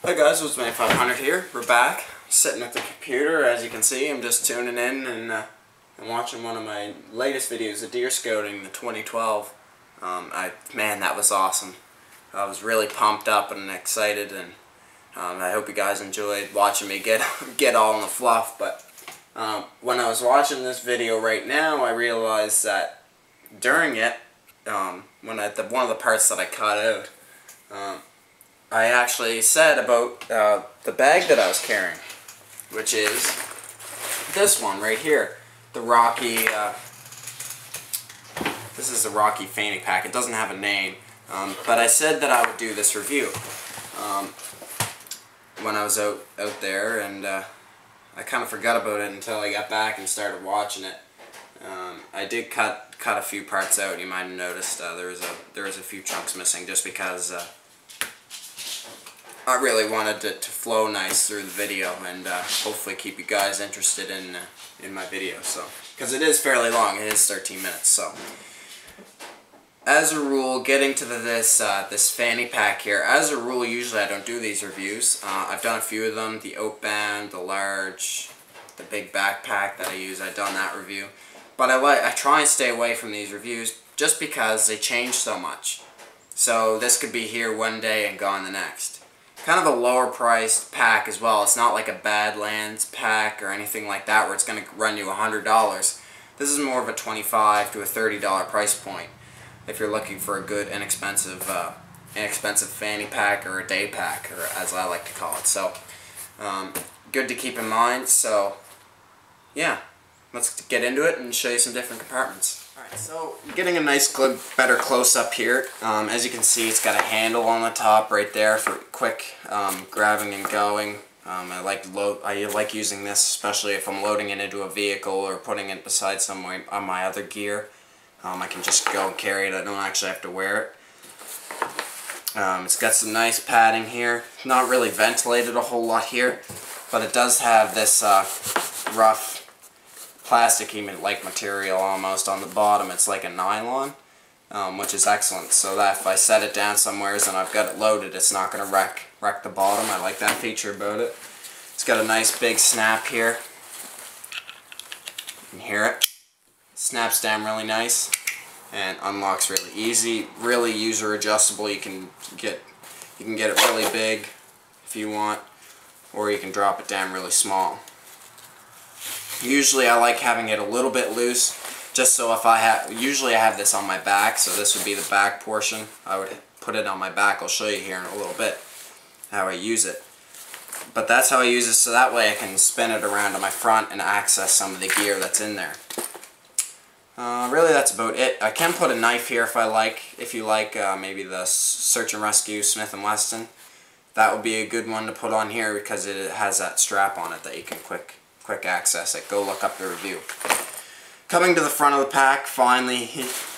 Hi guys, it's Man 500 here. We're back, sitting at the computer. As you can see, I'm just tuning in and I'm watching one of my latest videos, the deer scouting, the 2012. Man, that was awesome. I was really pumped up and excited, and I hope you guys enjoyed watching me get all in the fluff. But when I was watching this video right now, I realized that during it, one of the parts that I cut out, I actually said about the bag that I was carrying, which is this one right here, the Rocky. This is the Rocky Fanny pack. It doesn't have a name, but I said that I would do this review when I was out there, and I kind of forgot about it until I got back and started watching it. I did cut a few parts out. You might have noticed there was a few chunks missing, just because I really wanted it to flow nice through the video, and hopefully keep you guys interested in my video. So, because it is fairly long, it is 13 minutes. So, as a rule, getting to this fanny pack here. As a rule, usually I don't do these reviews. I've done a few of them: the Oatband, the large, the big backpack that I use. I've done that review, but I try and stay away from these reviews just because they change so much. So this could be here one day and gone the next. Kind of a lower priced pack as well. It's not like a Badlands pack or anything like that where it's going to run you $100. This is more of a $25 to a $30 price point if you're looking for a good inexpensive fanny pack, or a day pack, or as I like to call it. So good to keep in mind. So yeah, let's get into it and show you some different compartments. Alright, so getting a nice better close-up here. As you can see, it's got a handle on the top right there for quick grabbing and going. I like using this, especially if I'm loading it into a vehicle or putting it beside some of my other gear. I can just go and carry it. I don't actually have to wear it. It's got some nice padding here. Not really ventilated a whole lot here, but it does have this rough plasticky-like material almost on the bottom. It's like a nylon, which is excellent, so that if I set it down somewhere and I've got it loaded, it's not going to wreck the bottom. I like that feature about it. It's got a nice big snap here. You can hear it. Snaps down really nice and unlocks really easy. Really user adjustable. You can get it really big if you want, or you can drop it down really small. Usually I like having it a little bit loose, just so usually I have this on my back, so this would be the back portion. I would put it on my back. I'll show you here in a little bit how I use it. But that's how I use it, so that way I can spin it around to my front and access some of the gear that's in there. Really, that's about it. I can put a knife here if you like, maybe the Search and Rescue Smith & Wesson. That would be a good one to put on here because it has that strap on it that you can quick access it. Go look up the review. Coming to the front of the pack, finally,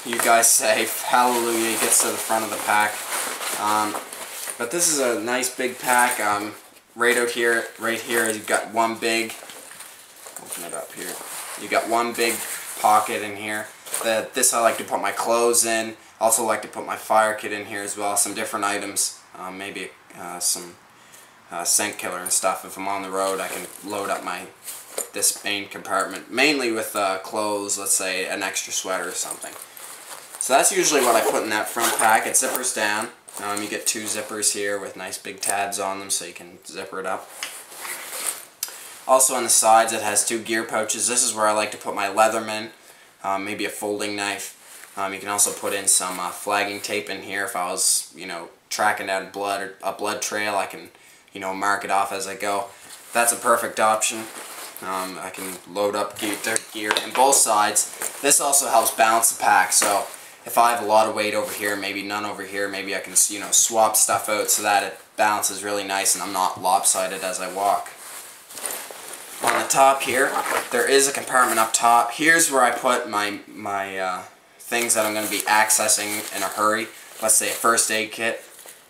you guys say hallelujah, it gets to the front of the pack. But this is a nice big pack. Right here, you've got one big, open it up here, you got one big pocket in here. This I like to put my clothes in. Also like to put my fire kit in here as well, some different items, maybe some scent killer and stuff. If I'm on the road, I can load up this main compartment, mainly with clothes, let's say an extra sweater or something. So that's usually what I put in that front pack. It zippers down. You get two zippers here with nice big tabs on them so you can zipper it up. Also on the sides it has two gear pouches. This is where I like to put my Leatherman, maybe a folding knife. You can also put in some flagging tape in here if I was, tracking down blood or a blood trail. I can, mark it off as I go. That's a perfect option. I can load up gear on both sides. This also helps balance the pack, so if I have a lot of weight over here, maybe none over here, maybe I can swap stuff out so that it balances really nice and I'm not lopsided as I walk. On the top here, there is a compartment up top. Here's where I put my things that I'm going to be accessing in a hurry. Let's say a first aid kit,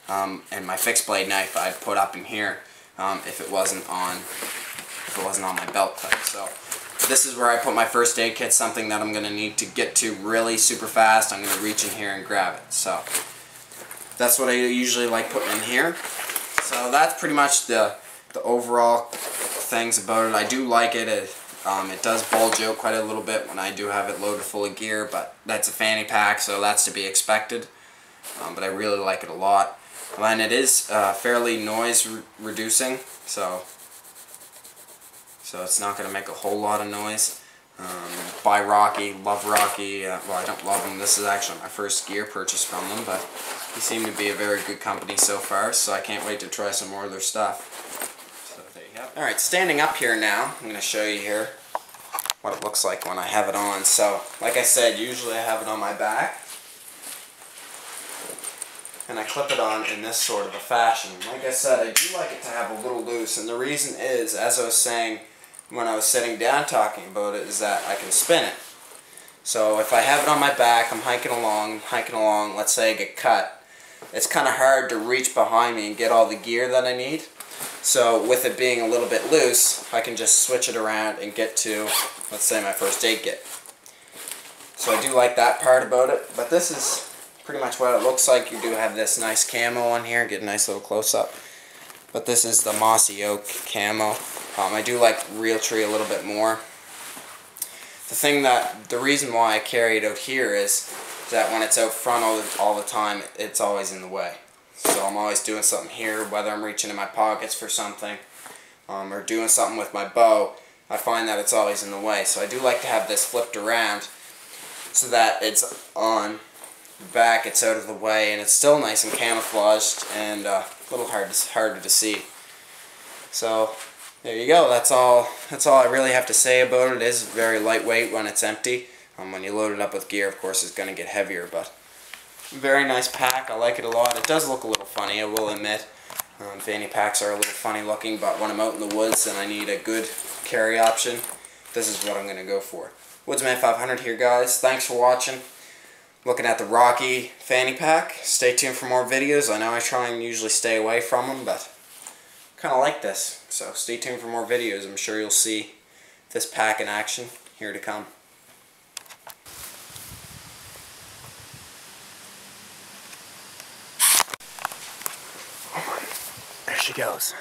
and my fixed blade knife I'd put up in here if it wasn't on my belt clip. So this is where I put my first aid kit, something that I'm going to need to get to really super fast. I'm going to reach in here and grab it. So that's what I usually like putting in here. So that's pretty much the overall things about it. I do like it. It does bulge out quite a little bit when I do have it loaded full of gear, but that's a fanny pack, so that's to be expected. But I really like it a lot. And it is fairly noise reducing, so it's not going to make a whole lot of noise. Buy Rocky, love Rocky. Well, I don't love them. This is actually my first gear purchase from them, but they seem to be a very good company so far, so I can't wait to try some more of their stuff. So there you go. Alright, standing up here now, I'm going to show you here what it looks like when I have it on. So, like I said, usually I have it on my back, and I clip it on in this sort of a fashion. Like I said, I do like it to have a little loose, and the reason is, as I was saying when I was sitting down talking about it, is that I can spin it. So if I have it on my back, I'm hiking along, let's say I get cut, it's kind of hard to reach behind me and get all the gear that I need. So with it being a little bit loose, I can just switch it around and get to, let's say, my first aid kit. So I do like that part about it, but this is pretty much what it looks like. You do have this nice camo on here, get a nice little close-up. But this is the Mossy Oak camo. I do like Realtree a little bit more. The reason why I carry it out here is that when it's out front all the time, it's always in the way. So I'm always doing something here, whether I'm reaching in my pockets for something, or doing something with my bow, I find that it's always in the way. So I do like to have this flipped around so that it's on the back, it's out of the way, and it's still nice and camouflaged and a little harder to see. So there you go. That's all I really have to say about it. It is very lightweight when it's empty. When you load it up with gear, of course, it's going to get heavier, but very nice pack. I like it a lot. It does look a little funny, I will admit. Fanny packs are a little funny looking, but when I'm out in the woods and I need a good carry option, this is what I'm going to go for. Woodsman 500 here, guys. Thanks for watching. Looking at the Rocky fanny pack. Stay tuned for more videos. I know I try and usually stay away from them, but I kind of like this. So stay tuned for more videos. I'm sure you'll see this pack in action here to come. There she goes.